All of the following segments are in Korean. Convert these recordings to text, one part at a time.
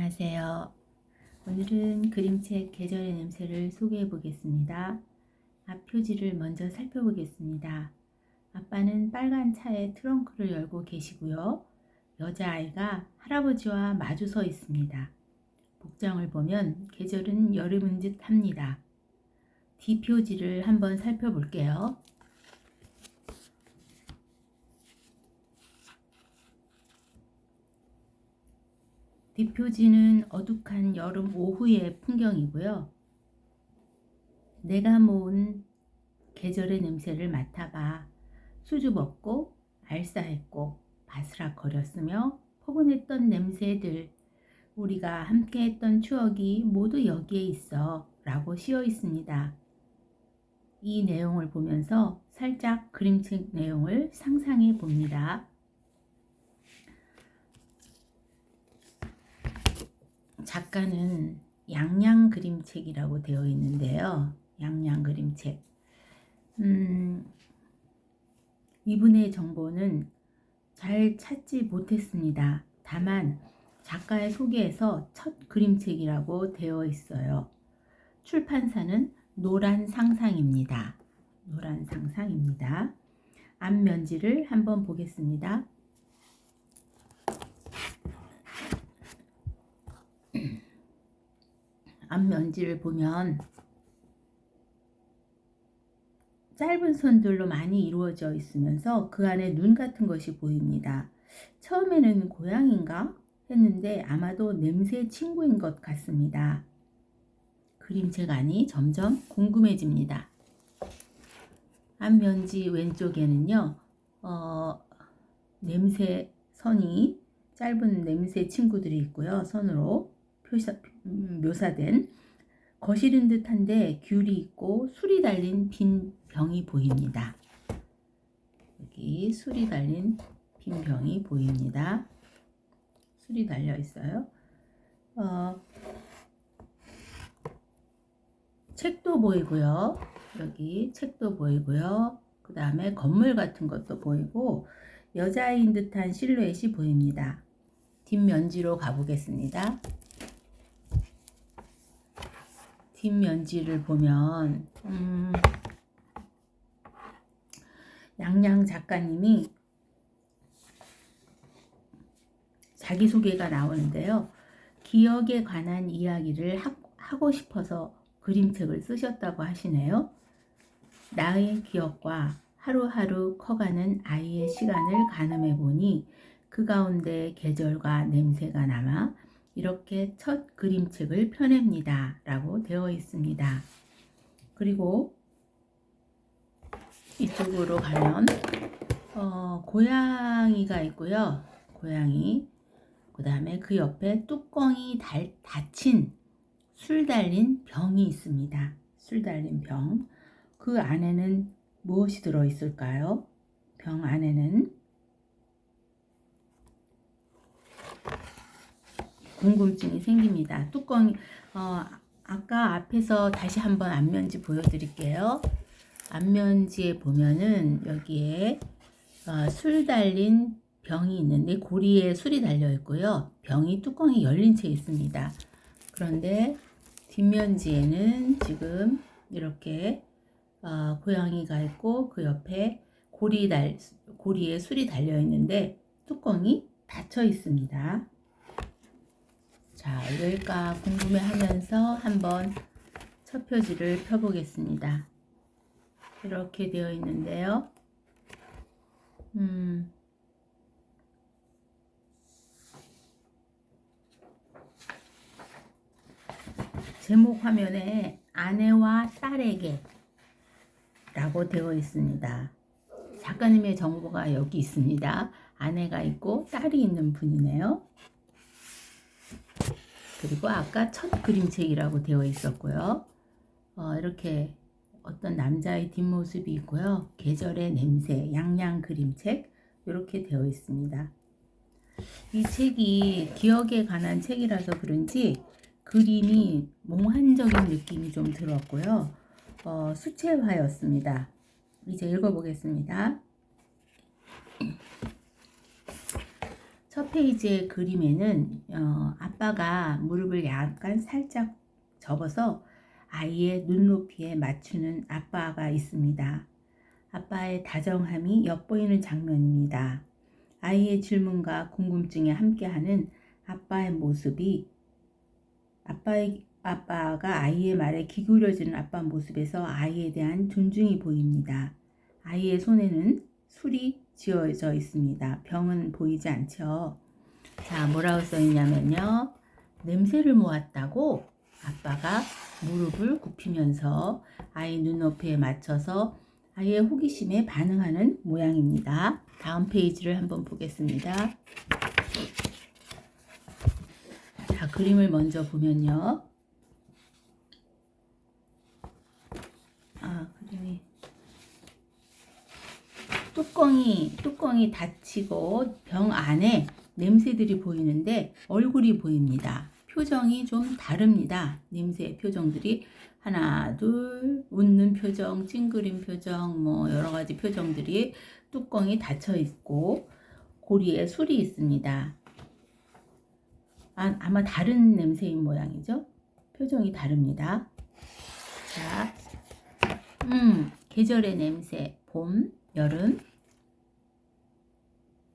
안녕하세요. 오늘은 그림책 계절의 냄새를 소개해 보겠습니다. 앞 표지를 먼저 살펴보겠습니다. 아빠는 빨간 차의 트렁크를 열고 계시고요. 여자아이가 할아버지와 마주 서 있습니다. 복장을 보면 계절은 여름인 듯 합니다. 뒤 표지를 한번 살펴볼게요. 뒷표지는 어둑한 여름 오후의 풍경이고요. 내가 모은 계절의 냄새를 맡아봐. 수줍었고 알싸했고 바스락거렸으며 포근했던 냄새들, 우리가 함께했던 추억이 모두 여기에 있어 라고 씌어 있습니다. 이 내용을 보면서 살짝 그림책 내용을 상상해 봅니다. 작가는 양양 그림책이라고 되어 있는데요. 양양 그림책. 이분의 정보는 잘 찾지 못했습니다. 다만 작가의 소개에서 첫 그림책이라고 되어 있어요. 출판사는 노란상상입니다. 노란상상입니다. 앞면지를 한번 보겠습니다. 앞면지를 보면 짧은 선들로 많이 이루어져 있으면서 그 안에 눈 같은 것이 보입니다. 처음에는 고양인가 했는데 아마도 냄새 친구인 것 같습니다. 그림책 안이 점점 궁금해집니다. 앞면지 왼쪽에는요, 냄새 선이 짧은 냄새 친구들이 있고요. 선으로 묘사된 거실인 듯한데 귤이 있고 술이 달린 빈 병이 보입니다. 여기 술이 달린 빈 병이 보입니다. 술이 달려 있어요. 책도 보이고요. 여기 책도 보이고요. 그 다음에 건물 같은 것도 보이고 여자인 듯한 실루엣이 보입니다. 뒷면지로 가보겠습니다. 뒷면지를 보면 양양 작가님이 자기소개가 나오는데요. 기억에 관한 이야기를 하고 싶어서 그림책을 쓰셨다고 하시네요. 나의 기억과 하루하루 커가는 아이의 시간을 가늠해 보니 그 가운데 계절과 냄새가 남아 이렇게 첫 그림책을 펴냅니다 라고 되어 있습니다. 그리고 이쪽으로 가면 고양이가 있고요. 고양이, 그 다음에 그 옆에 뚜껑이 닫힌 술 달린 병이 있습니다. 술 달린 병. 그 안에는 무엇이 들어있을까요? 병 안에는 궁금증이 생깁니다. 뚜껑이 아까 앞에서 다시 한번 앞면지 보여드릴게요. 앞면지에 보면은 여기에 술 달린 병이 있는데 고리에 술이 달려 있고요. 병이 뚜껑이 열린 채 있습니다. 그런데 뒷면지에는 지금 이렇게 고양이가 있고 그 옆에 고리에 술이 달려 있는데 뚜껑이 닫혀 있습니다. 자, 왜일까 궁금해하면서 한번 첫 표지를 펴보겠습니다. 이렇게 되어 있는데요. 제목 화면에 아내와 딸에게 라고 되어 있습니다. 작가님의 정보가 여기 있습니다. 아내가 있고 딸이 있는 분이네요. 그리고 아까 첫 그림책이라고 되어 있었고요. 이렇게 어떤 남자의 뒷모습이 있고요. 계절의 냄새, 양양 그림책 이렇게 되어 있습니다. 이 책이 기억에 관한 책이라서 그런지 그림이 몽환적인 느낌이 좀 들었고요. 수채화였습니다. 이제 읽어보겠습니다. 첫 페이지의 그림에는 앞 아빠가 무릎을 약간 살짝 접어서 아이의 눈높이에 맞추는 아빠가 있습니다. 아빠의 다정함이 엿보이는 장면입니다. 아이의 질문과 궁금증에 함께하는 아빠의 모습이 아빠가 아이의 말에 기울여지는 아빠 모습에서 아이에 대한 존중이 보입니다. 아이의 손에는 술이 쥐어져 있습니다. 병은 보이지 않죠. 자, 뭐라고 써있냐면요. 냄새를 모았다고 아빠가 무릎을 굽히면서 아이 눈높이에 맞춰서 아이의 호기심에 반응하는 모양입니다. 다음 페이지를 한번 보겠습니다. 자, 그림을 먼저 보면요. 그림이 뚜껑이 닫히고 병 안에 냄새들이 보이는데 얼굴이 보입니다. 표정이 좀 다릅니다. 냄새의 표정들이 하나, 둘, 웃는 표정, 찡그린 표정, 뭐 여러 가지 표정들이 뚜껑이 닫혀 있고 고리에 술이 있습니다. 아마 다른 냄새인 모양이죠. 표정이 다릅니다. 자, 계절의 냄새, 봄, 여름,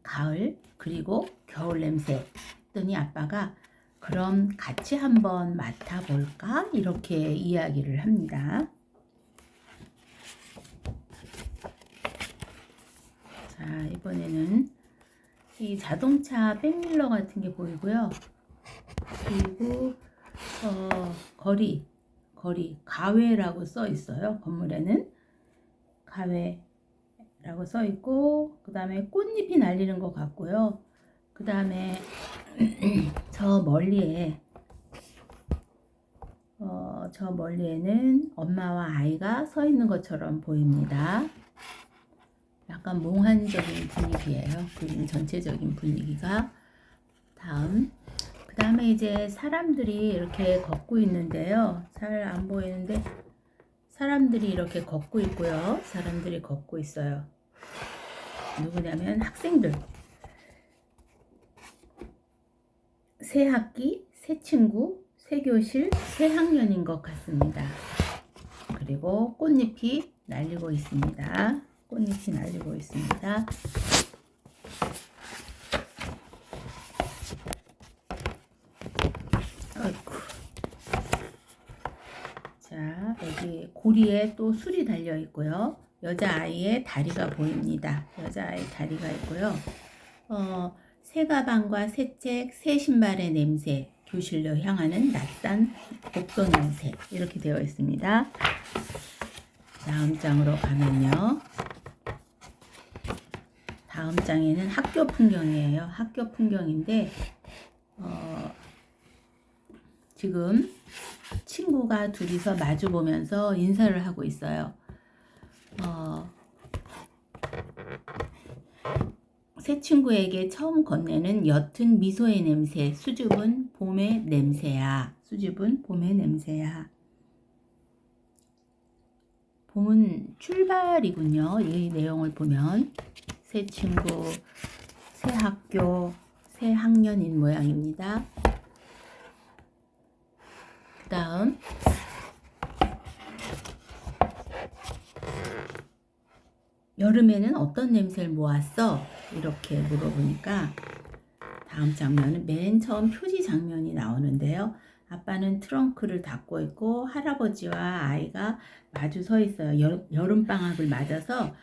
가을, 그리고 겨울 냄새 했더니 아빠가 그럼 같이 한번 맡아볼까? 이렇게 이야기를 합니다. 자, 이번에는 이 자동차 백밀러 같은 게 보이고요. 그리고 거리 가외라고 써 있어요. 건물에는 가외라고 써 있고, 그 다음에 꽃잎이 날리는 것 같고요. 그 다음에 저 멀리에는 엄마와 아이가 서 있는 것처럼 보입니다. 약간 몽환적인 분위기예요. 그림 전체적인 분위기가. 그 다음에 이제 사람들이 이렇게 걷고 있는데요. 잘 안 보이는데 사람들이 이렇게 걷고 있고요. 사람들이 걷고 있어요. 누구냐면 학생들. 새 학기, 새 친구, 새 교실, 새 학년인 것 같습니다. 그리고 꽃잎이 날리고 있습니다. 꽃잎이 날리고 있습니다. 아이고. 자, 여기 고리에 또 술이 달려 있고요. 여자아이의 다리가 보입니다. 여자아이 다리가 있고요. 새 가방과 새 책, 새 신발의 냄새, 교실로 향하는 낯선 복도 냄새, 이렇게 되어 있습니다. 다음 장으로 가면요. 다음 장에는 학교 풍경이에요. 학교 풍경인데 지금 친구가 둘이서 마주 보면서 인사를 하고 있어요. 새 친구에게 처음 건네는 옅은 미소의 냄새, 수줍은 봄의 냄새야. 수줍은 봄의 냄새야. 봄은 출발이군요. 이 내용을 보면 새 친구, 새 학교, 새 학년인 모양입니다. 그 다음 여름에는 어떤 냄새를 모았어? 이렇게 물어보니까 다음 장면은 맨 처음 표지 장면이 나오는데요. 아빠는 트렁크를 닫고 있고 할아버지와 아이가 마주 서 있어요. 여름방학을 맞아서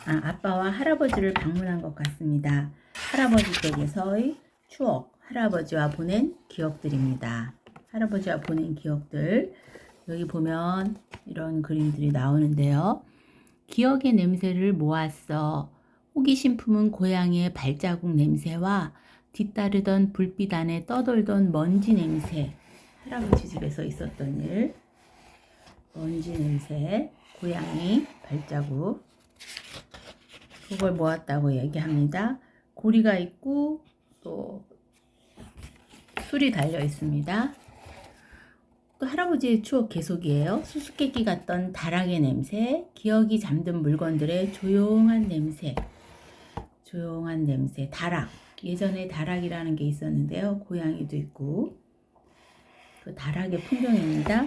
아빠와 할아버지를 방문한 것 같습니다. 할아버지 댁에서의 추억, 할아버지와 보낸 기억들입니다. 할아버지와 보낸 기억들. 여기 보면 이런 그림들이 나오는데요. 기억의 냄새를 모았어. 호기심 품은 고양이의 발자국 냄새와 뒤따르던 불빛 안에 떠돌던 먼지 냄새. 할아버지 집에서 있었던 일. 먼지 냄새, 고양이 발자국. 그걸 모았다고 얘기합니다. 고리가 있고 또 술이 달려 있습니다. 또 할아버지의 추억 계속이에요. 수수께끼 같던 다락의 냄새, 기억이 잠든 물건들의 조용한 냄새, 다락, 예전에 다락이라는 게 있었는데요. 고양이도 있고. 그 다락의 풍경입니다.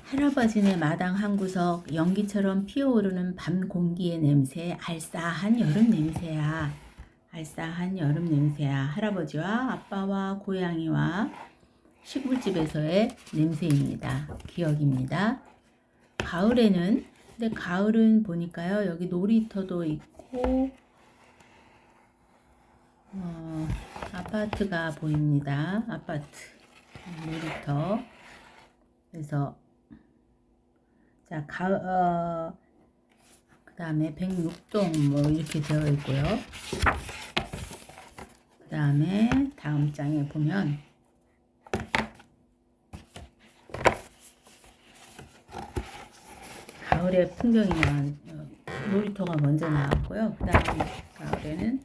할아버지네 마당 한 구석, 연기처럼 피어오르는 밤 공기의 냄새, 알싸한 여름 냄새야. 알싸한 여름 냄새야. 할아버지와 아빠와 고양이와 시골집에서의 냄새입니다. 기억입니다. 가을에는, 근데 가을은 보니까요, 여기 놀이터도 있고 아파트가 보입니다. 아파트 놀이터. 그래서 자, 그 다음에 106동 뭐 이렇게 되어 있고요. 그 다음에 다음 장에 보면 가을의 풍경이 나온 놀이터가 먼저 나왔고요. 그 다음 가을에는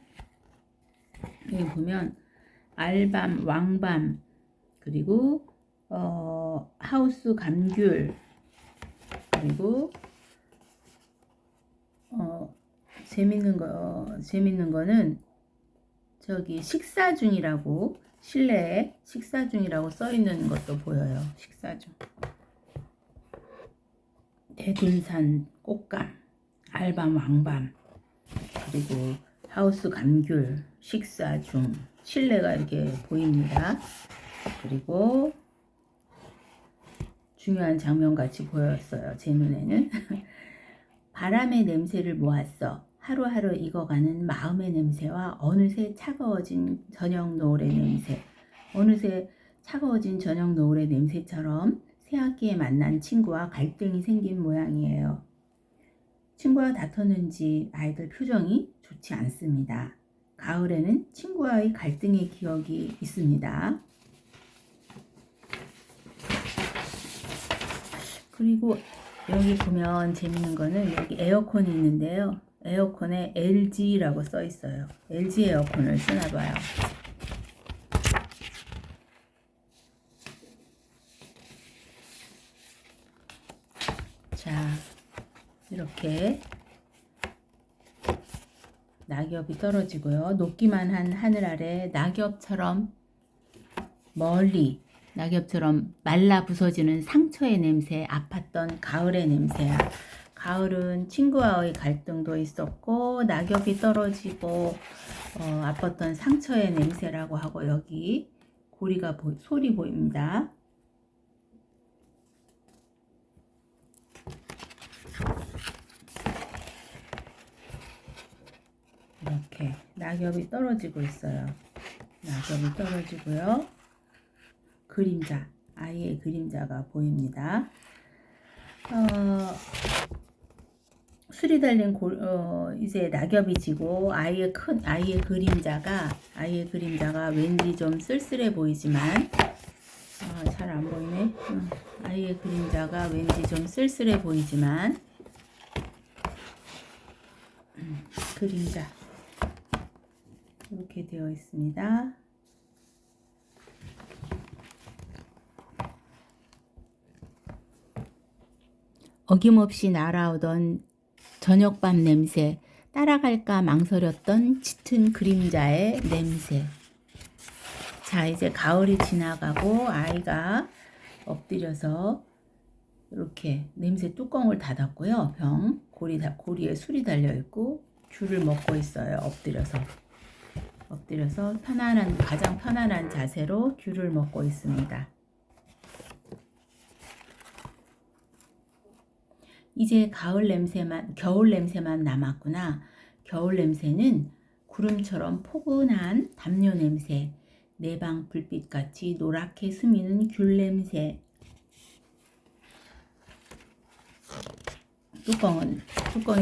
여기 보면 알밤, 왕밤, 그리고 하우스 감귤, 그리고 재밌는 거는 저기 식사 중이라고, 실내에 식사 중이라고 써 있는 것도 보여요. 식사 중. 대둔산 꽃감, 알밤, 왕밤, 그리고 하우스 감귤, 식사 중, 실내가 이렇게 보입니다. 그리고 중요한 장면 같이 보였어요. 제 눈에는. 바람의 냄새를 모았어. 하루하루 익어가는 마음의 냄새와 어느새 차가워진 저녁 노을의 냄새. 어느새 차가워진 저녁 노을의 냄새처럼 새학기에 만난 친구와 갈등이 생긴 모양이에요. 친구와 다퉜는지 아이들 표정이 좋지 않습니다. 가을에는 친구와의 갈등의 기억이 있습니다. 그리고 여기 보면 재밌는 거는 여기 에어컨이 있는데요. 에어컨에 LG라고 써 있어요. LG 에어컨을 쓰나 봐요. 자, 이렇게 낙엽이 떨어지고요. 녹기만 한 하늘 아래 낙엽처럼 멀리, 낙엽처럼 말라 부서지는 상처의 냄새, 아팠던 가을의 냄새야. 가을은 친구와의 갈등도 있었고 낙엽이 떨어지고 아팠던 상처의 냄새라고 하고, 여기 고리가 솔이 보입니다. 이렇게 낙엽이 떨어지고 있어요. 낙엽이 떨어지고요. 그림자, 아이의 그림자가 보입니다. 술이 달린 이제 낙엽이 지고 아이의 그림자가 왠지 좀 쓸쓸해 보이지만 잘 안 보이네. 아이의 그림자가 왠지 좀 쓸쓸해 보이지만 그림자 이렇게 되어 있습니다. 어김없이 날아오던 저녁밤 냄새, 따라갈까 망설였던 짙은 그림자의 냄새. 자, 이제 가을이 지나가고 아이가 엎드려서 이렇게 냄새 뚜껑을 닫았고요. 고리에 술이 달려있고 귤을 먹고 있어요. 엎드려서 가장 편안한 자세로 귤을 먹고 있습니다. 이제 겨울 냄새만 남았구나. 겨울 냄새는 구름처럼 포근한 담요 냄새, 내 방 불빛같이 노랗게 스미는 귤 냄새. 뚜껑이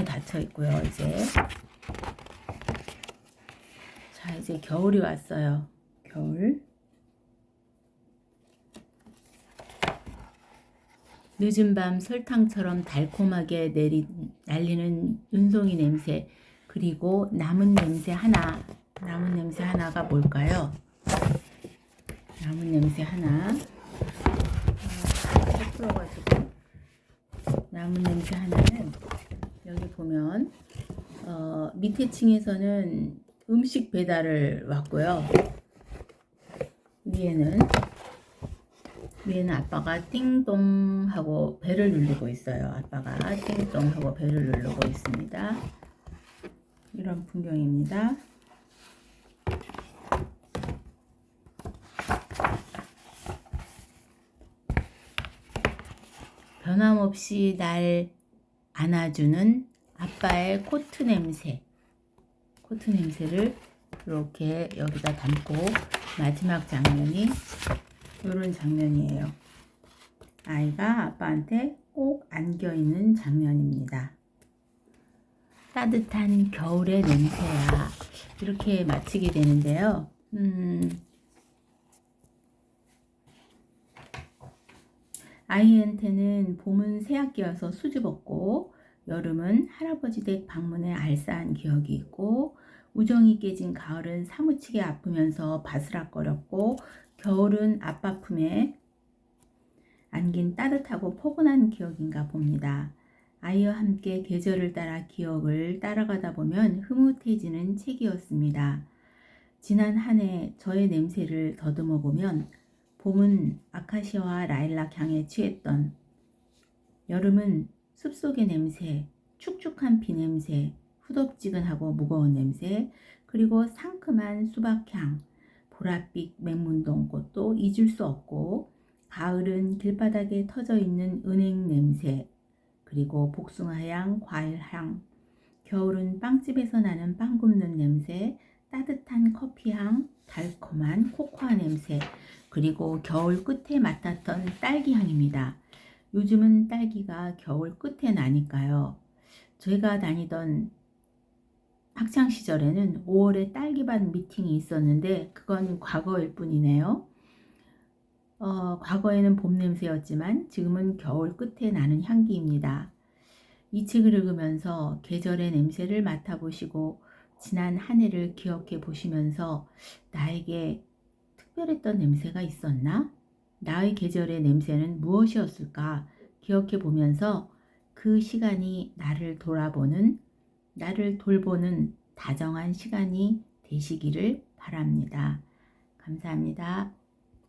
닫혀 있고요. 이제 겨울이 왔어요. 겨울. 늦은 밤 설탕처럼 달콤하게 날리는 눈송이 냄새, 그리고 남은 냄새 하나가 뭘까요? 남은 냄새 하나. 풀어가지고 남은 냄새 하나는 여기 보면 밑에 층에서는 음식 배달을 왔고요. 위에는 아빠가 띵동 하고 벨을 누르고 있어요. 아빠가 띵동 하고 벨을 누르고 있습니다. 이런 풍경입니다. 변함없이 날 안아주는 아빠의 코트 냄새를 이렇게 여기다 담고 마지막 장면이 이런 장면이에요. 아이가 아빠한테 꼭 안겨 있는 장면입니다. 따뜻한 겨울의 냄새야. 이렇게 마치게 되는데요. 아이한테는 봄은 새학기여서 수줍었고, 여름은 할아버지 댁 방문에 알싸한 기억이 있고, 우정이 깨진 가을은 사무치게 아프면서 바스락거렸고, 겨울은 아빠 품에 안긴 따뜻하고 포근한 기억인가 봅니다. 아이와 함께 계절을 따라 기억을 따라가다 보면 흐뭇해지는 책이었습니다. 지난 한 해 저의 냄새를 더듬어 보면 봄은 아카시아와 라일락 향에 취했던, 여름은 숲속의 냄새, 축축한 비 냄새, 후덥지근하고 무거운 냄새, 그리고 상큼한 수박향, 보랏빛 맹문동꽃도 잊을 수 없고, 가을은 길바닥에 터져 있는 은행 냄새, 그리고 복숭아향, 과일향, 겨울은 빵집에서 나는 빵 굽는 냄새, 따뜻한 커피향, 달콤한 코코아 냄새, 그리고 겨울 끝에 맡았던 딸기향입니다. 요즘은 딸기가 겨울 끝에 나니까요. 제가 다니던 학창시절에는 5월에 딸기밭 미팅이 있었는데 그건 과거일 뿐이네요. 과거에는 봄 냄새였지만 지금은 겨울 끝에 나는 향기입니다. 이 책을 읽으면서 계절의 냄새를 맡아보시고 지난 한 해를 기억해 보시면서 나에게 특별했던 냄새가 있었나? 나의 계절의 냄새는 무엇이었을까? 기억해 보면서 그 시간이 나를 돌보는 다정한 시간이 되시기를 바랍니다. 감사합니다.